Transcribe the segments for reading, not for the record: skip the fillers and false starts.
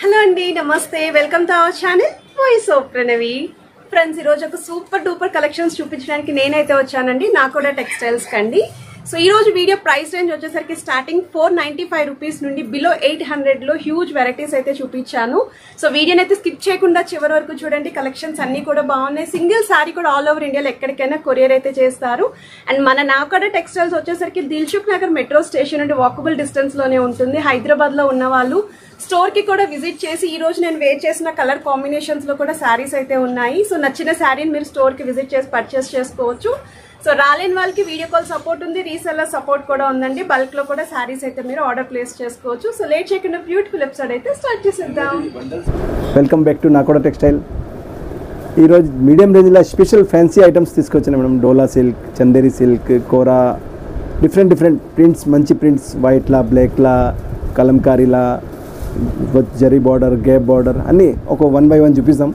Hello అండి, నమస్తే. Welcome to our channel voice of Pranavi. Friends, ఈరోజు ఒక సూపర్ డూపర్ కలెక్షన్స్ చూపించడానికి నేనైతే వచ్చానండి నాకోడా టెక్స్టైల్స్ కండి. సో ఈ రోజు వీడియో ప్రైస్ రేంజ్ వచ్చేసరికి స్టార్టింగ్ 495 రూపీస్ నుండి బిలో 800 లో హ్యూజ్ వెరైటీస్ అయితే చూపించాను. సో వీడియోని అయితే స్కిప్ చేయకుండా చివరి వరకు చూడండి. కలెక్షన్స్ అన్ని కూడా బాగున్నాయి. సింగిల్ సారీ కూడా ఆల్ ఓవర్ ఇండియాలో ఎక్కడికైనా కొరియర్ అయితే చేస్తారు. అండ్ మన నాకోడా టెక్స్టైల్స్ వచ్చేసరికి దిల్సుఖ్ నగర్ మెట్రో స్టేషన్ నుండి వాకబుల్ డిస్టెన్స్ లోనే ఉంటుంది. హైదరాబాద్ లో ఉన్న వాళ్ళు స్టోర్ కి కూడా విజిట్ చేసి ఈ రోజు నేను వేర్ చేసిన కలర్ కాంబినేషన్స్ లో కూడా శారీస్ అయితే ఉన్నాయి. సో నచ్చిన శారీని మీరు స్టోర్ కి విజిట్ చేసి పర్చేస్ చేసుకోవచ్చు. సో రాలేని వాళ్ళకి వీడియో కాల్ సపోర్ట్ ఉంది, రీసెల్లర్ సపోర్ట్ కూడా ఉందండి. బల్క్ లో కూడా శారీస్ అయితే మీరు ఆర్డర్ ప్లేస్ చేసుకోవచ్చు. సో లేట్ చేయకుండా బ్యూటిఫుల్ ఎపిసోడ్ అయితే స్టార్ట్ చేసేద్దాం. Welcome back to Nakoda textile. ఈరోజు మీడియం రేంజ్లో స్పెషల్ ఫ్యాన్సీ ఐటమ్స్ తీసుకొచ్చాను madam. Dola silk, Chanderi silk, Kora, different prints, మంచి ప్రింట్స్, వైట్లా, బ్లాక్లా, కలంకారీలా, జరీ బార్డర్, గ్యాప్ బార్డర్ అన్నీ ఒక 1 by 1 చూపిస్తాం.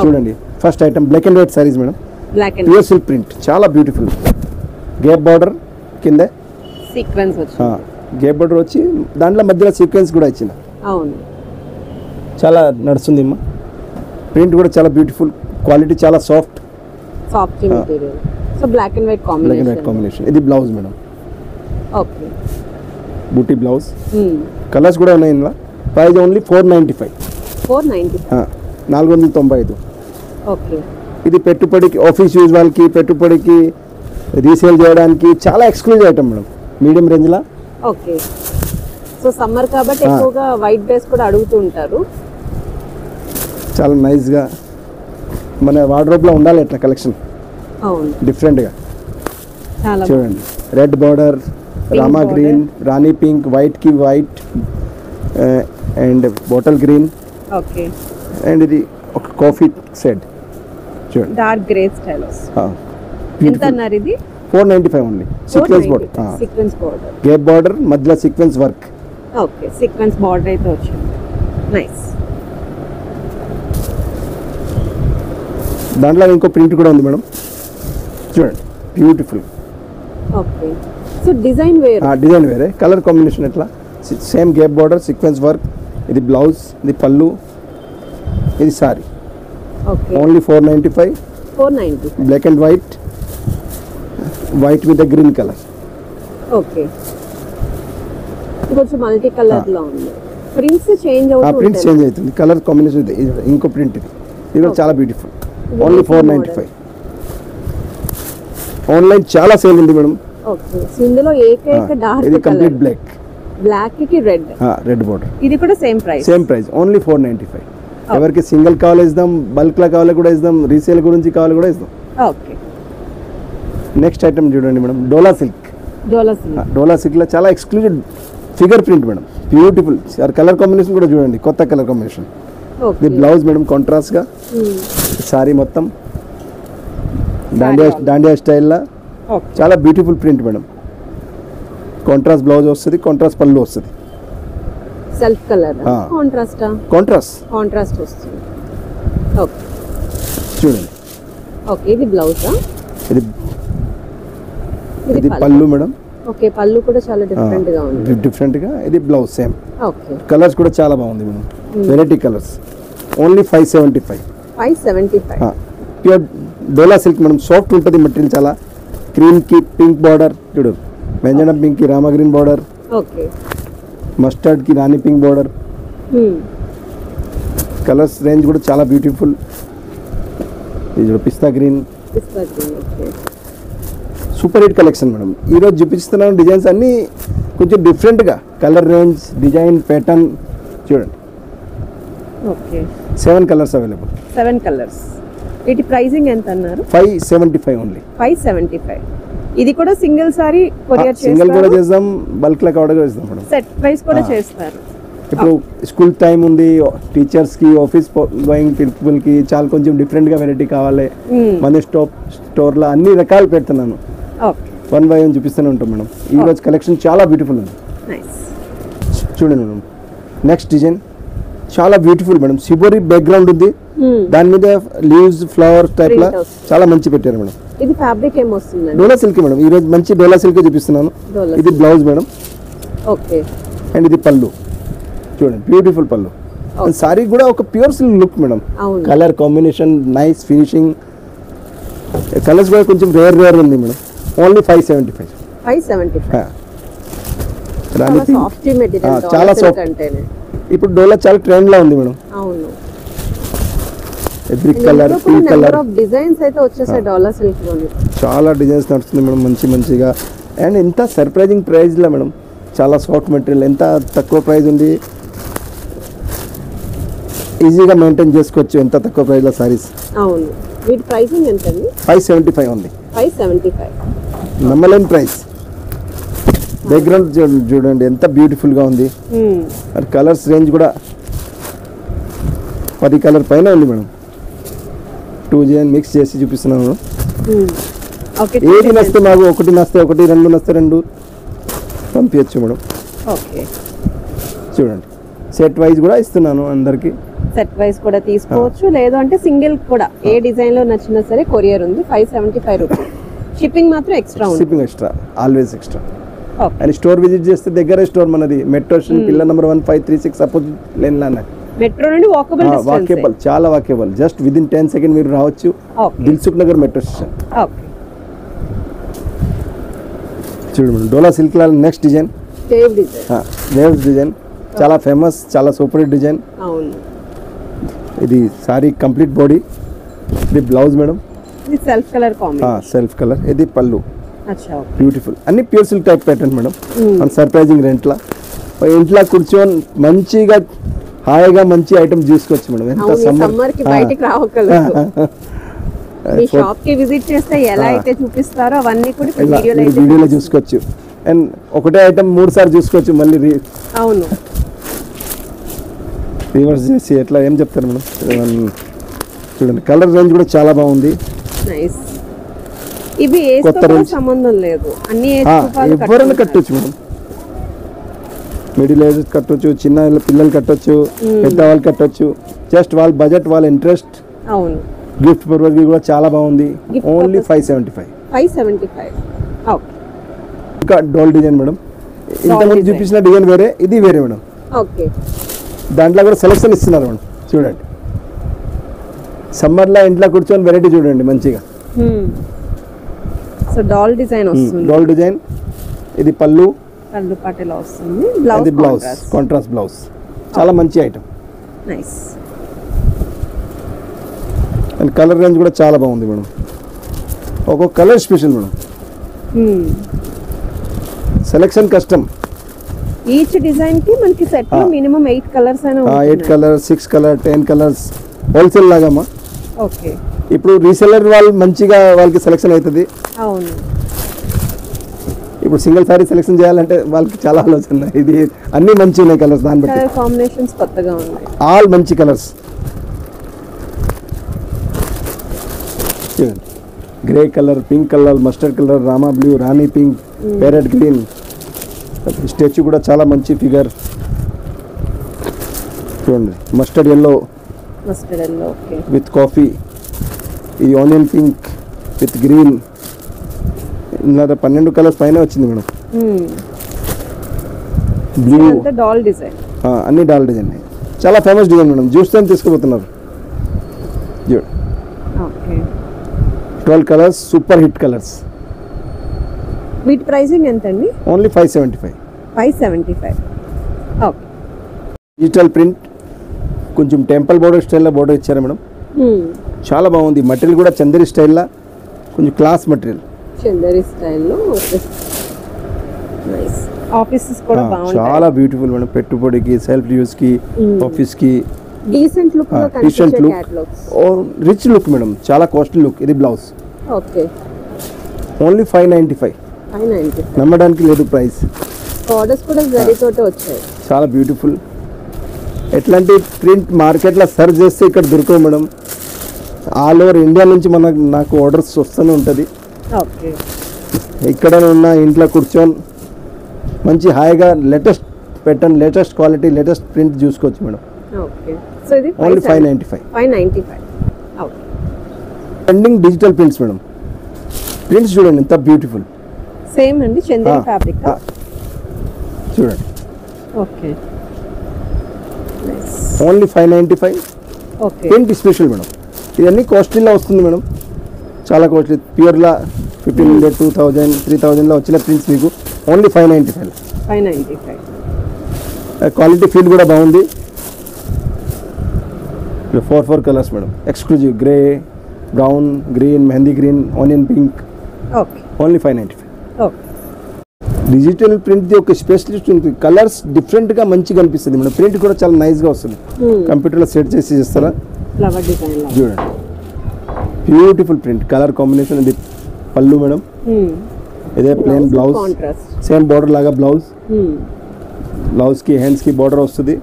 చూడండి. First item black and white saris madam. Pure silk print, చాలా బ్యూటిఫుల్. గ్యాప్ బార్డర్ కింద సీక్వెన్స్ వచ్చింది. గ్యాప్ బార్డర్ వచ్చి దాంట్లో మధ్యలో సీక్వెన్స్ కూడా ఇచ్చింది. అవును, చాలా నడుస్తుంది అమ్మా. ప్రింట్ కూడా చాలా బ్యూటిఫుల్, క్వాలిటీ చాలా soft material. So black and white combination. ఇది బ్లౌజ్ మేడం. ఓకే, బూటీ బ్లౌజ్. కలర్స్ కూడా ఉన్నాయి ఇందులో. Price only 495. 495. ఓకే. ఇది పెట్టుబడికి, ఆఫీస్ యూజ్ వాళ్ళకి, పెట్టుబడికి రీసేల్ చేయడానికి చాలా ఎక్స్క్లూజివ్ ఐటమ్ మేడం, మీడియం రేంజ్లో. ఓకే. సో సమ్మర్ కాబట్టి ఎక్కువగా వైట్ డ్రెస్ కూడా అడుగుతూ ఉంటారు. చాలా నైస్గా మన వార్డ్రోబ్లో ఉండాలి ఇట్లా కలెక్షన్. అవును, డిఫరెంట్గా చాలా చూడండి. Red border, Rama green, rani pink, వైట్కి white and bottle green. Okay. And ఇది ఒక కాఫీ షేడ్ చూడండి, డార్క్ గ్రే స్టైల్. ఎంత అన్నారు ఇది? 495 only. Sequence border, sequence border, gap border, మధ్యలో sequence work. Okay, sequence border అయితే వచ్చింది. నైస్. దాంట్లో ఇంకో ప్రింట్ కూడా ఉంది మేడం. చూడండి, బ్యూటిఫుల్. ఓకే. సో డిజైన్ వేరే, కలర్ కాంబినేషన్ ఎట్లా same gap border, sequence work. ఇది బ్లౌజ్, ఇది పళ్ళు, ఇది sari. Okay. Only 495. Black and white, white with green colour. Okay. కొంచెం మల్టీ కలర్ లో ఉంది. ప్రింట్స్ చేంజ్ ప్రింట్స్ చేంజ్ అవుతుంది, కలర్ కాంబినేషన్. ఇంకో ప్రింట్ ఇది కూడా చాలా బ్యూటిఫుల్. ఓన్లీ 495. ఆన్లైన్ చాలా సేల్ ఉంది మేడం. ఓకే. ఇందులో ఏకైక డార్క్ ఇది కంప్లీట్ బ్లాక్ కి రెడ్ బార్డర్. ఇది కూడా సేమ్ ప్రైస్ ఓన్లీ 495. ఎవరికి సింగిల్ కావాలి ఇద్దాం, బల్క్ లా కావాలి కూడా ఇద్దాం, రీసేల్ గురించి కావాలి కూడా ఇద్దాం. ఓకే. నెక్స్ట్ ఐటమ్ చూడండి మేడం, డోలా సిల్క్. డోలా సిల్క్ లో చాలా exclusive figure print madam, beautiful. Colour combination కూడా చూడండి, కొత్త కలర్ కాంబినేషన్. ఇది బ్లౌజ్ మేడం, కాంట్రాస్ట్ గా. సారీ మొత్తం దాండియా స్టైల్లో చాలా beautiful print madam. Contrast blouse వస్తుంది, కాంట్రాస్ట్ పళ్ళు వస్తుంది. సెల్ఫ్ కలర్ కాంట్రాస్ట్ వస్తుంది. ఓకే, చూడండి. ఓకే. ఇది బ్లౌజ్, ఇది పళ్ళు మేడం. ఓకే, పళ్ళు కూడా చాలా డిఫరెంట్ గా. ఇది బ్లౌజ్ సేమ్. ఓకే. కలర్స్ కూడా చాలా బాగుంది madam, variety colours. Only 575. Pure Dola silk madam, soft ఉంటుంది మెటీరియల్. చాలా క్రీమ్ కి పింక్ బార్డర్, చూడు, మెంజన పింక్ కి Rama green border. Okay. Mustard కి rani pink border. Colours range కూడా చాలా బ్యూటిఫుల్. ఇది pista green. Super hit collection madam. ఈరోజు చూపిస్తున్నాను డిజైన్స్ అన్నీ కొంచెం డిఫరెంట్గా, కలర్ రేంజ్, డిజైన్, ప్యాటర్న్ చూడండి. ఓకే. 7 colours available. 7 కలర్స్. వీటి ప్రైసింగ్ ఎంత అన్నారు? 575 ఓన్లీ. 575. ఇది కూడా సింగిల్ సారీ కొరియర్ చేస్తారు. సింగిల్ కూడా చేద్దాం, బల్క్ లా కూడా చేద్దాం మేడం. సెట్ ప్రైస్ కూడా చేస్తారు. ఇప్పుడు స్కూల్ టైం ఉంది, టీచర్స్ కి, ఆఫీస్ గోయింగ్ పీపుల్ కి చాలా కొంచెం డిఫరెంట్ గా వెరైటీ కావాలి. మన స్టోర్ లో అన్ని రకాలు పెడుతున్నాను. 1 by 1 చూపిస్తూనే ఉంటాం మేడం. ఈ రోజు కలెక్షన్ చాలా బ్యూటిఫుల్ ఉంది. చూడండి మేడం, నెక్స్ట్ డిజైన్ చాలా బ్యూటిఫుల్ మేడం. సిబోరి బ్యాక్గ్రౌండ్ ఉంది, దాని మీద లీవ్స్, ఫ్లవర్ టైప్ లా చాలా మంచి పెట్టారు మేడం. ఇది ఫ్యాబ్రిక్ ఏం వస్తుంది? డోలా సిల్క్ మేడం. ఈ రోజు మంచి డోలా సిల్క్ చూపిస్తున్నాను. ఇది బ్లౌజ్ మేడం. ఓకే. అండ్ ఇది పళ్ళు, చూడండి, బ్యూటిఫుల్ పళ్ళు. సారీ కూడా ఒక ప్యూర్ సిల్క్ లుక్ మేడం. అవును. Colour combination nice, finishing, colours కూడా కొంచెం రేర్ ఉంది మేడం. ఓన్లీ 575. 575. రాణి పింక్ సాఫ్ట్ మెటీరియల్, చాలా సాఫ్ట్. అంటేనే ఇప్పుడు డోలా చాలా ట్రెండ్ లో ఉంది మేడం. అవును. Brick colour, pink colour, designs అయితే వచ్చేసాయి డోలా సిల్క్ లోని. చాలా డిజైన్స్ నడుస్తుంది మేడం మంచిగా. అండ్ ఎంత సర్ప్రైజింగ్ ప్రైస్లో మేడం, చాలా సాఫ్ట్ మెటీరియల్, ఎంత తక్కువ ప్రైస్ ఉంది, ఈజీగా మెయింటైన్ చేసుకోవచ్చు ఎంత తక్కువ ప్రైస్లో సారీస్. అవును. వీటి ప్రైసింగ్ ఎంత అండి? 575 ఉంది. 575. నమ్మలేని ప్రైస్. బ్యాక్గ్రౌండ్ చూడండి ఎంత బ్యూటిఫుల్గా ఉంది. మరి కలర్స్ రేంజ్ కూడా 10 కలర్ పైన ఉంది మేడం. 2 డిజైన్ మిక్స్ చేసి చూపిస్తున్నాను. ఏది నస్తే మాకు, ఒకటి నస్తే ఒకటి, రెండు నస్తే రెండు పంపించచ్చు మేడం. ఓకే. చూడండి సెట్ వైజ్ కూడా ఇస్తున్నాను అందరికి. సెట్ వైజ్ కూడా తీసుకోవచ్చు, లేదు అంటే సింగిల్ కూడా ఏ డిజైన్ లో నచ్చినా సరే కొరియర్ ఉంది. 575 రూపీస్. షిప్పింగ్ మాత్రం ఎక్స్ట్రా ఉంది. Shipping extra, always extra. And store visit చేస్తే దగ్గరే స్టోర్ మనది, metro station pillar number 1536 opposite lane లానే. మెట్రో నుండి వాకేబుల్, చాలా వాకేబుల్. జస్ట్ విదిన్ 10 సెకండ్ మీరు రావచ్చు. Dilsukh Nagar metro station. Okay. చూడండి డోలా సిల్క్ లా నెక్స్ట్ డిజైన్, వేవ్స్ డిజైన్, చాలా ఫేమస్, చాలా సూపర్ హిట్ డిజైన్. అవును. ఇది సారీ కంప్లీట్ బాడీ, ఇది బ్లౌజ్ మేడం. ఇది self colour combination. Self colour, ఇది పళ్ళు. అచ్చా. బ్యూటిఫుల్. అన్ని pure silk type pattern madam. And surprising రెంట్లా ఇంట్లో కూర్చొని మంచిగా హాయిగా మంచి ఐటమ్ చూసుకోవచ్చు మేడం. ఎంత సమ్మర్ కి బయటికి రావక్కర్లేదు. మీ షాప్ కి విజిట్ చేస్తే ఎలా అయితే చూపిస్తారో అవన్నీ కూడా వీడియోలో చూసుకోవచ్చు. అండ్ ఒకటే ఐటమ్ 3 సార్లు చూసుకోవచ్చు మళ్ళీ. అవును. రివర్స్ చేసి ఎట్లా ఏం చెప్తారు మేడం. చూడండి కలర్ రేంజ్ కూడా చాలా బాగుంది. నైస్. ఇవి కొత్త రేంజ్ సంబంధం లేదు, అన్ని ఎవరైనా కట్టొచ్చు మేడం. మిడిల్ ఏజ్ కట్టొచ్చు, చిన్న పిల్లలు కట్టొచ్చు, పెద్దవాళ్ళు కట్టొచ్చు. జస్ట్ వాళ్ళ బడ్జెట్, వాళ్ళ ఇంట్రెస్ట్. అవును. గిఫ్ట్ పర్పస్ కూడా చాలా బాగుంది. ఓన్లీ 575. 575. ఓకే. ఇంకా డోల్ డిజైన్ మేడం. ఇంతకుముందు చూపించిన డిజైన్ వేరే, ఇది వేరే మేడం. ఓకే. దాంట్లో కూడా సెలెక్షన్ ఇస్తున్నారు మేడం. చూడండి సమ్మర్లో ఇంట్లో కూర్చొని వెరైటీ చూడండి మంచిగా. సో డాల్ డిజైన్ వస్తుంది. డాల్ డిజైన్, ఇది పళ్ళు పాటలో వస్తుంది. ఇది బ్లౌజ్, కాంట్రాస్ట్ బ్లౌజ్. చాలా మంచి item. Nice. And colour range కూడా చాలా బాగుంది మేడం. ఒక్కొక్క కలర్ స్పెషల్ మేడం. సెలెక్షన్ కష్టం. ఈచ్ డిజైన్ కి మనకి సెట్ లో మినిమం 8 కలర్స్ అయినా ఉంటాయి. 8 కలర్స్, 6 కలర్, 10 కలర్స్ హోల్సేల్ లాగామా. ఓకే. ఇప్పుడు రీసెల్లర్ వాళ్ళు మంచిగా వాళ్ళకి సెలెక్షన్ అవుతుంది. అవును. ఇప్పుడు సింగిల్ సారీ సెలెక్షన్ చేయాలంటే వాళ్ళకి చాలా ఆలోచన. ఇది అన్ని మంచి ఉన్నాయి కలర్స్, దాన్ని బట్టి కలర్ కాంబినేషన్స్ కొత్తగా ఉన్నాయి. ఆల్ మంచి colours. Grey colour, pink colour, mustard colour, Rama blue, rani pink, parrot green. Statue కూడా చాలా మంచి ఫిగర్. చూడండి మస్టర్డ్ ఎల్లో విత్ కాఫీ, ఇది ఆనియన్ పింక్ విత్ గ్రీన్. ఇలా 12 కలర్స్ పైన వచ్చింది మేడం. బ్లూ, డాల్ డిజైన్, అన్ని డాల్ డిజైన్. చాలా ఫేమస్ డిజైన్ మేడం. చూస్తే తీసుకుపోతున్నారు. 12 కలర్స్, సూపర్ హిట్ కలర్స్. వీటి ప్రైసింగ్ ఎంత అండి? ఓన్లీ 575. 575. ఓకే. డిజిటల్ ప్రింట్, కొంచెం టెంపుల్ బోర్డర్ స్టైల్లో బోర్డర్ ఇచ్చారు మేడం. చాలా బాగుంది. మటీరియల్ కూడా చందేరి స్టైల్లో, కొంచెం క్లాస్ మటీరియల్. చందేరి స్టైల్లో నైస్. ఆఫీసెస్ కూడా బాగుంటాయి. చాలా బ్యూటిఫుల్ మేడం. పెట్టుబడికి, సెల్ఫ్ యూస్ కి, ఆఫీస్ కి డీసెంట్ లుక్ లో కనిపించే క్యాటలాగ్స్. రిచ్ లుక్ మేడం, చాలా కాస్ట్లీ లుక్. ఇది బ్లౌజ్. ఓకే. ఓన్లీ 595. నమ్మడానికి లేదు ప్రైస్. ఆర్డర్స్ కూడా జరీతోటే వచ్చాయి. చాలా బ్యూటిఫుల్. ఎట్లాంటి ప్రింట్ మార్కెట్లో సర్చ్ చేస్తే ఇక్కడ దొరకవు మేడం. ఆల్ ఓవర్ ఇండియా నుంచి నాకు ఆర్డర్స్ వస్తూనే ఉంటుంది. ఓకే. ఇక్కడ ఉన్న ఇంట్లో కూర్చొని మంచి హాయిగా latest pattern, latest quality, latest print చూసుకోవచ్చు మేడం. ఓకే. సో ఇది only 595. 595. Okay. Trending digital prints madam. Prints చూడండి ఎంత బ్యూటిఫుల్. సేమ్ అండి, చందేరి ఫ్యాబ్రిక్. చూడండి. Okay. Nice. Only 595. Okay print special madam. ఇవన్నీ కాస్ట్లీలో వస్తుంది మేడం, చాలా కాస్ట్లీ. ప్యూర్లా 1500, 2000, 3000లో వచ్చిన ప్రింట్స్ మీకు ఓన్లీ 595. 595. క్వాలిటీ ఫీల్ కూడా బాగుంది. 4 colours madam, exclusive grey, brown, green, mehndi green, onion pink. Okay only 595. Okay digital ప్రింట్ది ఒక స్పెషలిస్ట్ ఉంటుంది. కలర్స్ డిఫరెంట్గా మంచిగా అనిపిస్తుంది మేడం. ప్రింట్ కూడా చాలా నైస్గా వస్తుంది. కంప్యూటర్లో సెట్ చేసి చేస్తారా ఫ్లవర్ డిజైన్ లో చూడండి, బ్యూటిఫుల్ ప్రింట్, కలర్ కాంబినేషన్. ఇది పళ్ళు మేడం, ఇదే plain blouse, contrast. Same border లాగా బ్లౌజ్. బ్లౌజ్కి హ్యాండ్స్కి బార్డర్ వస్తుంది.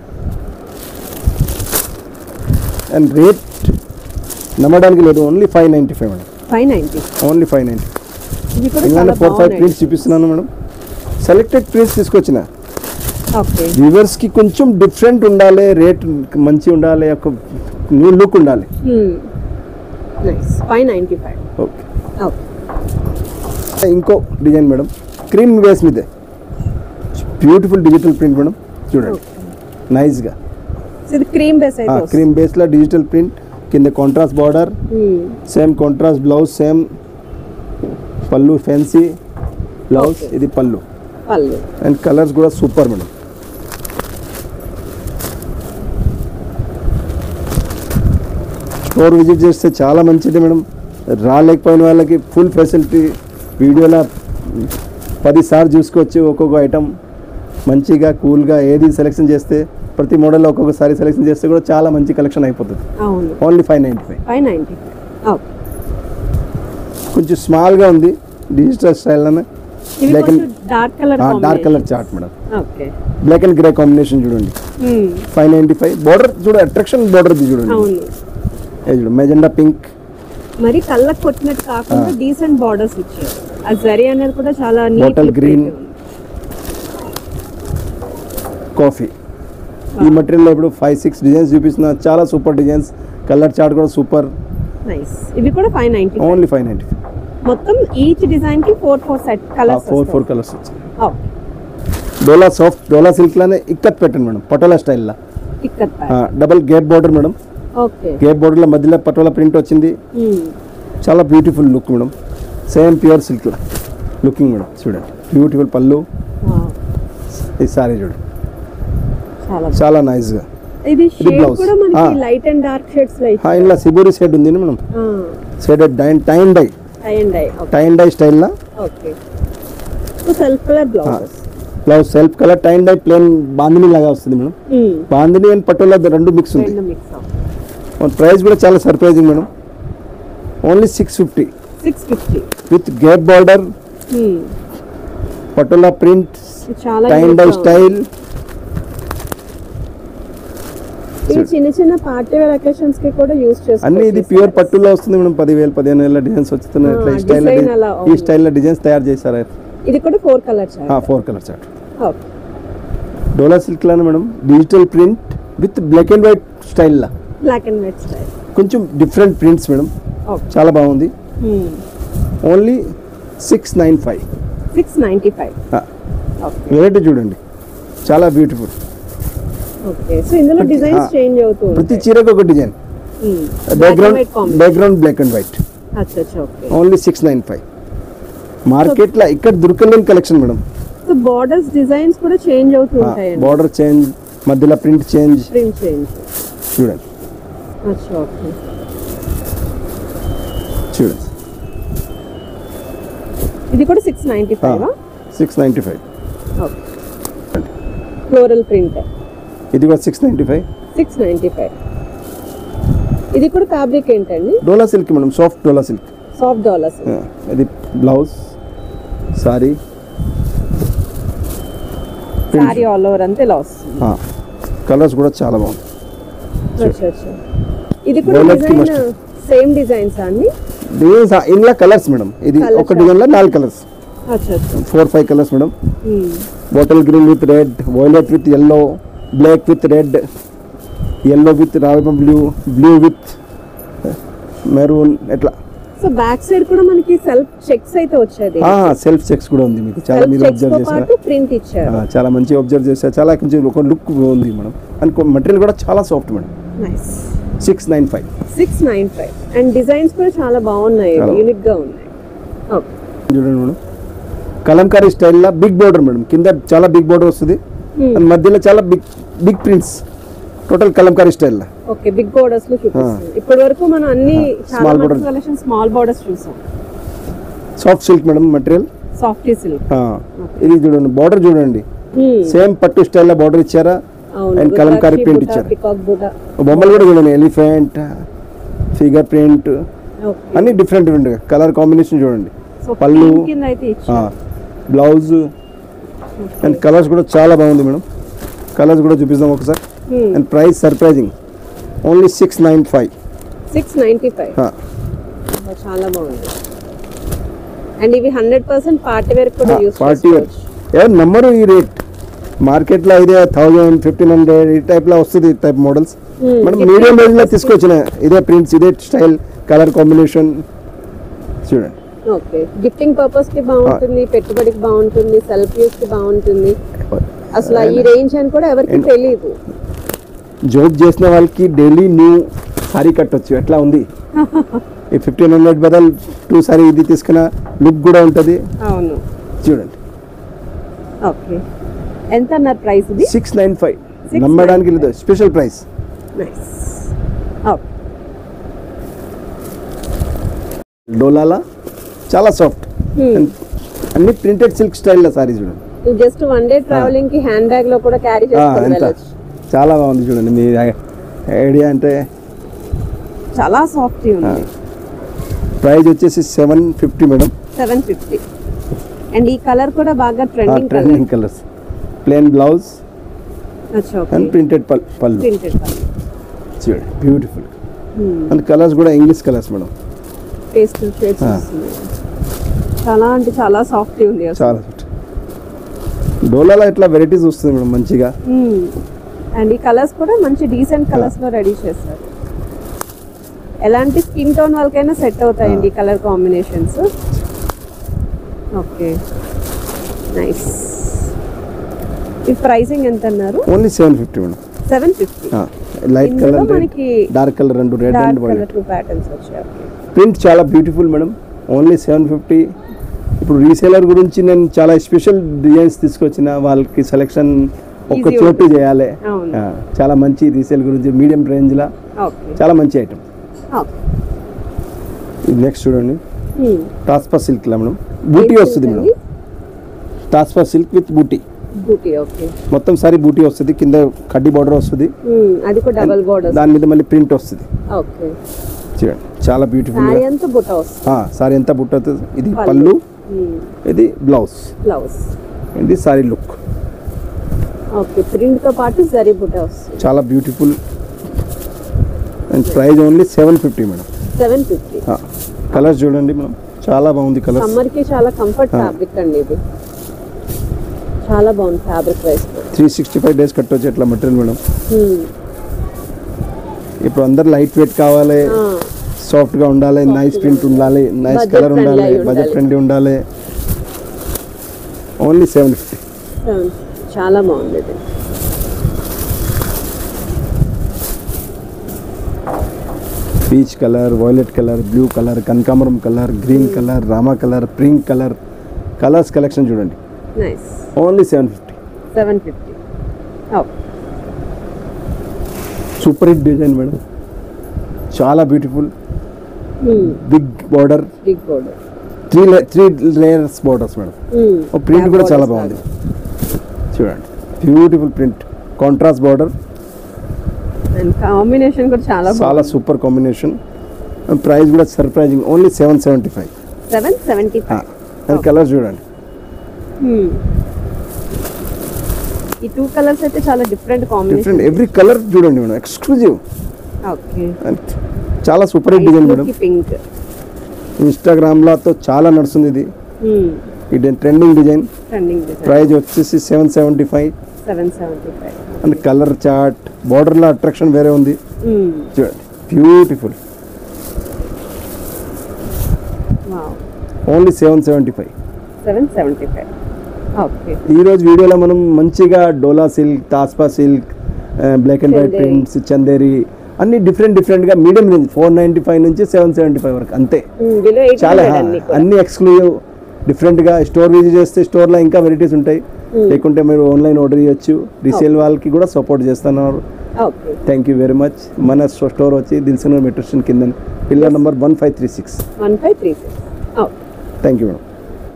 అండ్ రేట్ నమ్మడానికి లేదు, ఓన్లీ 595 మేడం. 590. ఓన్లీ 590. ఇది కూడా ఇలానే చాలా 4-5 బాగున్నాయి. ప్రింట్స్ చూపిస్తున్నాను మేడం. సెలెక్టెడ్ ప్రింట్స్ తీసుకొచ్చిన. ఓకే వ్యూవర్స్కి కొంచెం డిఫరెంట్ ఉండాలి, రేట్ మంచి ఉండాలి, ఒక న్యూ లుక్ ఉండాలి. నైస్. 595. ఓకే, ఓకే ఇంకో డిజైన్ మేడం, క్రీమ్ బేస్ మీదే బ్యూటిఫుల్ డిజిటల్ ప్రింట్ మేడం. చూడండి నైస్గా, ఇది క్రీమ్ బేస్ అయితే క్రీమ్ బేస్లో డిజిటల్ ప్రింట్, కింద contrast border, same contrast blouse, same పళ్ళు, ఫ్యాన్సీ బ్లౌజ్. Okay. ఇది పళ్ళు పళ్ళు. అండ్ కలర్స్ కూడా సూపర్ మేడం. స్టోర్ విజిట్ చేస్తే చాలా మంచిది మేడం. రాలేకపోయిన వాళ్ళకి ఫుల్ ఫెసిలిటీ, వీడియోలో 10 సార్లు చూసుకోవచ్చు. ఒక్కొక్క ఐటమ్ మంచిగా కూల్గా ఏది సెలెక్షన్ చేస్తే, ప్రతి మోడల్లో ఒక్కొక్కసారి సెలెక్షన్ చేస్తే కూడా చాలా మంచి కలెక్షన్ అయిపోతుంది. అవును. ఓన్లీ 595. 595. ఓకే. కొంచెం స్మాల్గా ఉంది, డిజిటల్ స్టైల్లోనే. ఇది బ్లాక్ అండ్ కొంచెం dark colour dark colour chart madam. Okay. Black and grey combination చూడండి. 595. బార్డర్ చూడ, అట్రాక్షన్ బార్డర్ చూడండి. అవును. చూడు మెజెండా పింక్. మరి కళ్ళకు కొట్టినట్టు కాకుండా డీసెంట్ బార్డర్స్ ఇచ్చారు. ఆ జరీ అనేది కూడా చాలా బాటిల్ గ్రీన్, కాఫీ. ఈ మెటీరియల్లో ఇప్పుడు 5-6 డిజైన్స్ చూపిస్తున్నా, చాలా సూపర్ డిజైన్స్. కలర్ చార్ట్ కూడా సూపర్. నైస్. ఇవి కూడా 590. ఓన్లీ 595. మొత్తం ఈచ్ డిజైన్ కి 4 సెట్ కలర్స్. 4 కలర్స్ వచ్చాయి. ఓకే. డోలా సాఫ్ట్, డోలా సిల్క్ లానే ఇక్కత్ పెట్టండి మేడం, పటోలా స్టైల్లో. ఇక్కడ double gate border madam. Okay. Gate బార్డర్లో మధ్యలో పటోలా ప్రింట్ వచ్చింది. చాలా beautiful look madam. Same pure silk looking madam. చూడండి బ్యూటిఫుల్ పళ్ళు. ఈ సారీ చూడండి చాలా చాలా నైస్గా. ఇది షేడ్ blouse. కూడా మనకి లైట్ అండ్ డార్క్ షేడ్స్ లో ఇచ్చారు. ఇలా సిబోరి షేడ్ ఉంది madam. Shaded tie and dye, tie and dye. Tie and dye స్టైల్లో. Okay. So self colour blouses. Blouse self colour, tie and dye plain bandhani లాగా వస్తుంది మేడం. బాందిని అండ్ పటోలా రెండు మిక్స్ ఉంది. రెండు మిక్స్ అప్. ప్రైస్ కూడా చాలా surprising madam. Only 650 650. With gate border, patola print, చాలా టైన్ die style. ఈ చిన్న చిన్న పార్టీ వేర్ అకేషన్స్ కి కూడా యూస్ చేసుకోవచ్చు. అన్ని ఇది ప్యూర్ పట్టులో వస్తుంది మేడం. 10,000-15,000 డిజైన్స్ వస్తున్నాయి. ఇట్లా ఈ design అలా స్టైల్లో, ఈ స్టైల్లో డిజైన్స్ తయారు చేశారు. ఇది కూడా 4 colours. 4 colour chart. Okay. Dola silk లానే madam, digital print with black and white స్టైల్లో. Black and white style. కొంచెం డిఫరెంట్ ప్రింట్స్ మేడం. ఓకే. చాలా బాగుంది. ఓన్లీ 695. 695. ఓకే. వెరైటీ చూడండి, చాలా బ్యూటిఫుల్. ఓకే. సో ఇందులో డిజైన్స్ చేంజ్ అవుతూ ప్రతి ఉంటాయి. చీరకు ఒక డిజైన్. Background black and white. అచ్చా. ఓకే. ఓన్లీ 695. మార్కెట్లో ఇక్కడ దొరకలేని collection madam. So borders designs కూడా చేంజ్ అవుతూ ఉంటాయి. బార్డర్ చేంజ్, మధ్యలో ప్రింట్ చేంజ్. Print change. చూడండి అచ్చా. ఓకే. చూడండి. ఇది కూడా 695. 695. ఓకే. Floral print. ఇది కూడా 695. 695. ఇది కూడా ఫ్యాబ్రిక్ ఏంటండి? Dola silk madam, soft Dola silk. Soft dollars. ఇది blouse, sari, sari all over అంతే ఇలా వస్తుంది. కలర్స్ కూడా చాలా బాగుంది. అచ్చా. ఇది కూడా Violet కి డిజైన్ సేమ్ డిజైన్స్ అండి? డిజైన్స్ ఇందులో కలర్స్ మేడం. ఇది ఒక డిజైన్లో 4 కలర్స్. అచ్చా. 4-5 colours madam. Bottle green with red, violet with yellow, black with red, yellow with royal blue, blue with maroon, ఎట్లా సో బ్యాక్ సైడ్ కూడా మనకి సెల్ఫ్ చెక్స్ అయితే వచ్చేది. సెల్ఫ్ చెక్స్ కూడా ఉంది మీకు. చాలా మీరు అబ్జర్వ్ చేశారు, ప్రింట్ ఇచ్చారు. చాలా మంచి అబ్జర్వ్ చేశారు. చాలా కొంచెం ఒక లుక్ ఉంది మేడం. అండ్ మెటీరియల్ కూడా చాలా soft madam. Nice. 695 and designs కూడా చాలా బాగున్నాయి, యూనిక్ గా ఉన్నాయి. ఓకే చూడండి మేడం, కలంకారీ స్టైల్లో బిగ్ బోర్డర్ మేడం. కింద చాలా బిగ్ బోర్డర్ వస్తుంది అండ్ మధ్యలో చాలా big prints. Total kalamkari style. Okay, big borders లో చూపిస్తుంది. ఇప్పటి వరకు మనం అన్ని చాలా మంచి కలెక్షన్ స్మాల్ బోర్డర్స్ చూసాం. Soft silk madam material, soft silk. ఇది చూడండి, బార్డర్ చూడండి, సేమ్ పట్టు స్టైల్లో బార్డర్ ఇచ్చారా అండ్ కలంకారీ ప్రింట్ ఇచ్చారు. బొమ్మలు కూడా చూడండి, ఎలిఫెంట్, ఫిగర్ ప్రింట్, అన్ని డిఫరెంట్ కలర్ కాంబినేషన్ చూడండి. పళ్ళు, బ్లౌజ్ అండ్ కలర్స్ కూడా చాలా బాగుంది మేడం. కలర్స్ కూడా చూపిస్తాం ఒకసారి. And price surprising, only 695. చాలా బాగుంది. అండ్ ఇవి 100% పార్టీ వేర్ కూడా యూస్ పార్టీ వేర్. ఎవరు నమ్మరు ఈ రేట్. మార్కెట్లో అయితే 1000, 1500 ఈ టైప్ లో వస్తుంది. ఈ టైప్ మోడల్స్ మనం మీడియం రేంజ్ లో తీసుకొచ్చిన ఇదే ప్రింట్స్, ఇదే స్టైల్, కలర్ కాంబినేషన్ చూడండి. ఓకే, గిఫ్టింగ్ పర్పస్ కి బాగుంటుంది, పెట్టుబడికి బాగుంటుంది, సెల్ఫ్ యూస్ కి బాగుంటుంది. అసలు ఈ రేంజ్ అని కూడా ఎవరికి తెలియదు. జోక్ చేసిన వాళ్ళకి డైలీ న్యూ సారీ కట్టొచ్చు. ఎట్లా ఉంది ఈ 1500 బదులు 2 సారీ ఇది తీసుకున్న లుక్ కూడా ఉంటుంది. అవును చూడండి. ఓకే, ఎంత అన్నారు ప్రైస్ ఇది? 695. నమ్మడానికి లేదు, స్పెషల్ ప్రైస్. నైస్. ఓకే, డోలాలా చాలా సాఫ్ట్, అన్ని ప్రింటెడ్ సిల్క్ స్టైల్లో సారీ చూడండి. జస్ట్ వన్ డే ట్రావెలింగ్ కి హ్యాండ్ బ్యాగ్ లో కూడా క్యారీ చేసుకొని వెళ్ళొచ్చు. చాలా బాగుంది చూడండి. మీ ఐడియా అంటే చాలా సాఫ్ట్ ఉంది. ప్రైస్ వచ్చేసి 750 మేడం. 750. అండ్ ఈ కలర్ కూడా బాగా trending colours. Plain blouse and printed పళ్ళు. చూడండి, బ్యూటిఫుల్. అండ్ కలర్స్ కూడా English colours madam. Pastel shades వస్తున్నాయి. చాలా అంటే చాలా సాఫ్ట్ ఉంది. చాలా సాఫ్ట్. డోలాలో ఇట్లా వెరైటీస్ వస్తుంది మేడం మంచిగా. అండ్ ఈ కలర్స్ కూడా మంచి డీసెంట్ కలర్స్ లో రెడీ చేస్తారు. ఎలాంటి స్కిన్ టోన్ వాళ్ళకైనా సెట్ అవుతాయండి ఈ కలర్ కాంబినేషన్స్. Okay, nice. ఈ ప్రైసింగ్ ఎంత అన్నారు? Only 750 madam. 750. Light colour, dark colour, రెండు రెడ్ అండ్ వైట్ ప్యాటర్న్స్ వచ్చాయి. ప్రింట్ చాలా బ్యూటిఫుల్ మేడం. ఓన్లీ 750. ఇప్పుడు రీసేలర్ గురించి నేను చాలా స్పెషల్ డిజైన్స్ తీసుకొచ్చిన. వాళ్ళకి సెలెక్షన్ ఒక్క చోటు చేయాలి. చాలా మంచి రీసేల్ గురించి మీడియం రేంజ్ లా చాలా మంచి ఐటమ్. నెక్స్ట్ చూడండి, టాస్పా సిల్క్ లా మేడం. బూటీ వస్తుంది మేడం. టాస్పా సిల్క్ విత్ బూటీ. మొత్తం సారీ బూటీ వస్తుంది. కింద కడ్డీ బార్డర్ వస్తుంది, దాని మీద మళ్ళీ ప్రింట్ వస్తుంది. చూడండి, చాలా బ్యూటిఫుల్. సారీ అంతా బుట్ట అవుతుంది. ఇది పళ్ళు, ఇది బ్లౌజ్, ఇది సారీ లుక్. ప్రింట్ తో పాటు జరీ బుట్ట వస్తుంది. చాలా beautiful. And price only 750 madam. 750. Colour చూడండి మేడం, చాలా బాగుంది కలర్. సమ్మర్ కి చాలా కంఫర్ట్ ఫ్యాబ్రిక్ అండి ఇది. చాలా బాగుంది ఫ్యాబ్రిక్. ప్రైస్ 365 డేస్ కట్టొచ్చు ఎట్లా మెటీరియల్ మేడం. ఇప్పుడు అందరు లైట్ వెయిట్ కావాలి, సాఫ్ట్ గా ఉండాలి, నైస్ ప్రింట్ ఉండాలి, నైస్ కలర్ ఉండాలి, బడ్జెట్ ఫ్రెండ్లీ ఉండాలి. ఓన్లీ 750. చాలా బాగుంది ఇది. Peach colour, violet colour, blue colour, కనకాంబరం colour, green colour, Rama colour, pink colour, colours collection చూడండి. Nice. Only 750. 750. Super hit design madam. చాలా beautiful. Big border, 3 layers borders madam. Print కూడా చాలా బాగుంది చూడండి. Beautiful print, contrast border, combination కూడా చాలా super combination. Price కూడా సర్ప్రైజింగ్, ఓన్లీ 775. 775. అండ్ కలర్ చూడండి. ఈ 2 కలర్స్ అయితే చాలా డిఫరెంట్ కాంబినేషన్. ఎవ్రీ కలర్ చూడండి మేడం, ఎక్స్క్లూజివ్. ఓకే, చాలా super hit design madam. Pink Instagram లో చాలా నడుస్తుంది ఇది. ఇది ట్రెండింగ్ డిజైన్. ప్రైస్ వచ్చేసి 775. అండ్ కలర్ చార్ట్, బార్డర్ లో అట్రాక్షన్ వేరే ఉంది చూడండి. బ్యూటిఫుల్. ఓన్లీ 775. 775. ఓకే. ఈరోజు వీడియోలో మనం మంచిగా డోలా సిల్క్, తాస్పా silk, black and white Chanderi. Prints, Chanderi అన్ని డిఫరెంట్గా మీడియం రేంజ్ 495 నుంచి 775 వరకు అంతే. బిలో చాలా అన్ని ఎక్స్క్లూజివ్ డిఫరెంట్గా. స్టోర్ విజిట్ చేస్తే స్టోర్లో ఇంకా వెరైటీస్ ఉంటాయి, లేకుంటే మీరు ఆన్లైన్ ఆర్డర్ చేయొచ్చు. రీసేల్ వాళ్ళకి కూడా సపోర్ట్ చేస్తున్నారు. Okay. Thank you very much. మన స్టోర్ వచ్చి దిల్సుఖ్నగర్ మెట్రో స్టేషన్ కింద pillar number 1536. 1536. Okay. Thank you madam.